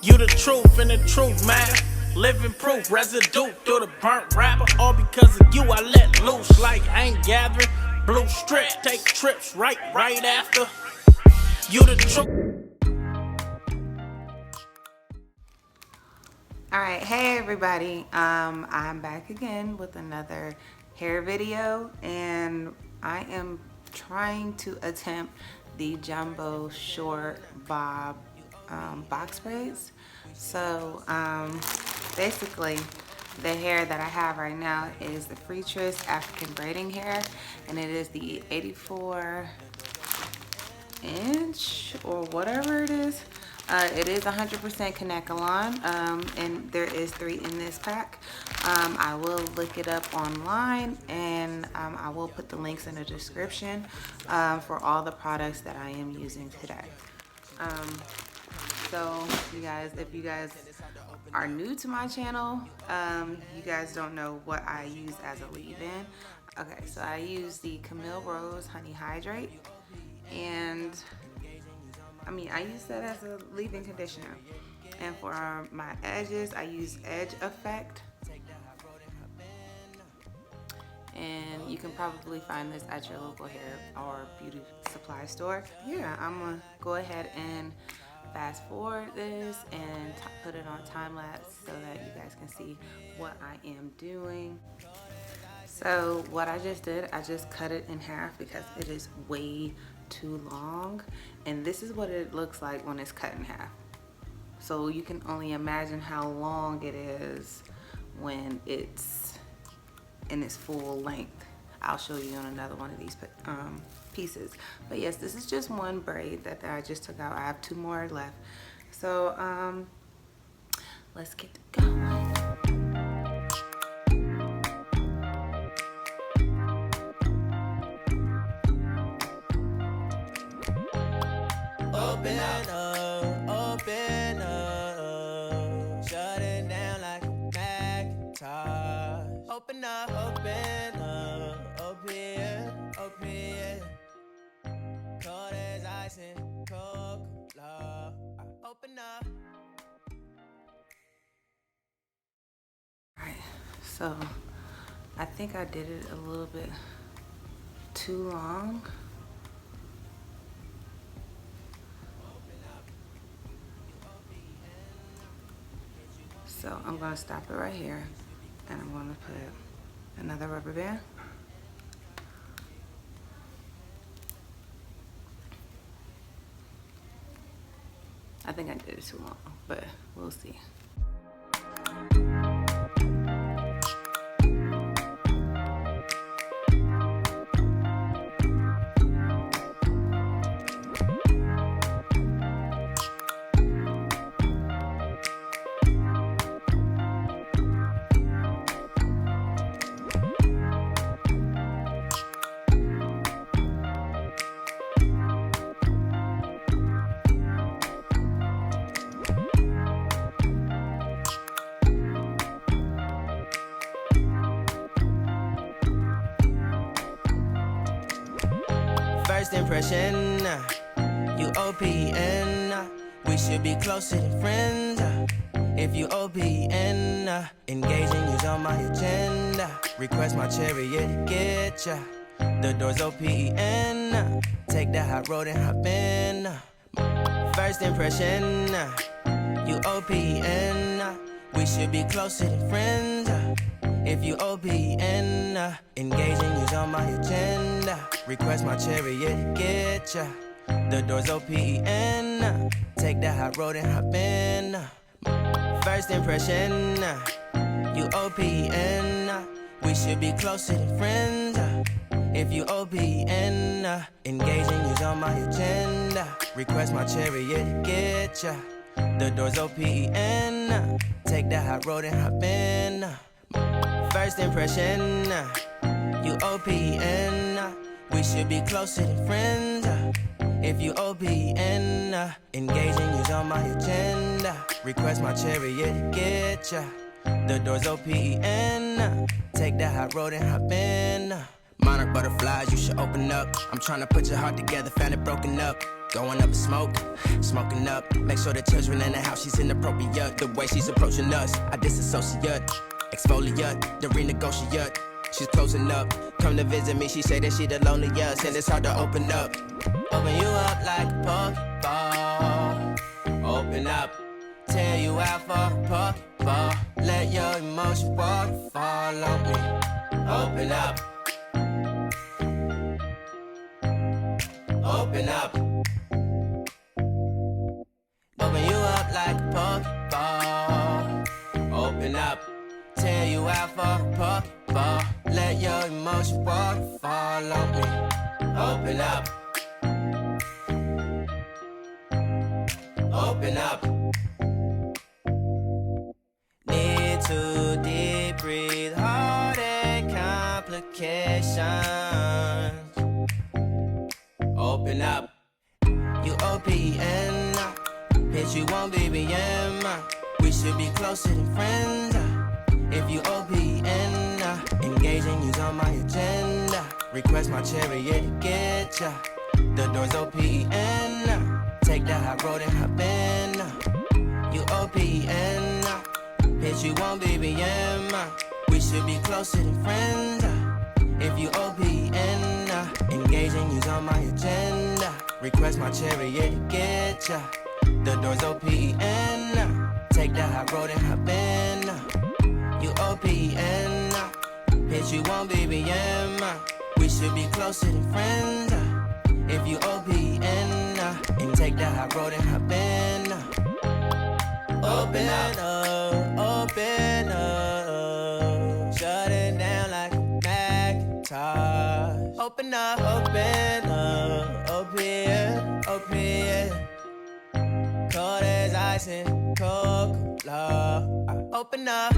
You the truth and the truth, man. Living proof, residue through the burnt rapper. All because of you, I let loose like I ain't gathering. Blue strip, take trips right after. You the truth. Alright, hey everybody. I'm back again with another hair video, and I am trying to attempt the Jumbo Short Bob Box Braids. So basically the hair that I have right now is the Freetress African Braiding hair, and it is the 84 inch or whatever it is. It is 100% Kanekalon, and there is 3 in this pack. I will look it up online, and I will put the links in the description for all the products that I am using today. So you guys, if you guys are new to my channel, you guys don't know what I use as a leave-in. Okay, so I use the Camille Rose Honey Hydrate, and I use that as a leave-in conditioner. And for my edges, I use Edge Effect. And you can probably find this at your local hair or beauty supply store. Yeah, I'm gonna go ahead and fast forward this and put it on time lapse so that you guys can see what I am doing. So what I just did, I just cut it in half because it is way too long, and this is what it looks like when it's cut in half. So you can only imagine how long it is when it's in its full length. I'll show you on another one of these pieces. But yes, this is just one braid that I just took out. I have 2 more left. So let's get going. Open up, shut it down like a Macintosh. Open up, open. Cold as ice and Coca-Cola. Open up. Alright, so I think I did it a little bit too long. So I'm going to stop it right here, and I'm going to put another rubber band. I think I did it too long, but we'll see. First impression, you OPN. We should be closer than friends. If you OPN, engaging you's on my agenda. Request my chariot, get ya. The door's OPN. Take the hot road and hop in. First impression, you OPN. We should be closer than friends. If you OPN, engaging you's on my agenda. Request my chariot, get ya. The door's OPN. Take the hot road and hop in. First impression, you OPN. We should be closer than friends. If you OPN, engaging you's on my agenda. Request my chariot, get ya. The door's OPN. Take the hot road and hop in. First impression, you OPN. We should be closer than friends. If you OPN, engaging you's on my agenda. Request my chariot, get ya. The door's OPN. Take the hot road and hop in. Monarch butterflies, you should open up. I'm trying to put your heart together, found it broken up. Going up and smoking up. Make sure the children in the house, she's inappropriate. The way she's approaching us, I disassociate. Exfoliate, the renegotiate. She's closing up. Come to visit me, she say that she the loneliest, and it's hard to open up. Open you up like a Pokeball. Open up, tear you out for a Pokeball. Let your emotion waterfall on me. Open up. Open up. Open you up like a Pokeball. Open up. Tear you out for a Pokeball. Let your emotion waterfall on me. Open up. Open up. Need to deep breathe. Heartache complications. Open up. You OPN. Bitch, you won't BBM. We should be closer than friends. If you OPN, engaging you's on my agenda. Request my chariot to get ya. The door's OPN. Take that high road and hop in. You OPN. Bitch, you won't BBM. We should be closer than friends. If you OPN, engaging you's on my agenda. Request my chariot to get ya. The door's OPN. Take that high road and hop in. You OPN. Bitch, you won't BBM. We should be closer than friends. If you OPN, and take that high road and hop in. Open up, open up. Shut it down like a Macintosh. Open up, open. Cold as ice and Coca-Cola. Open up.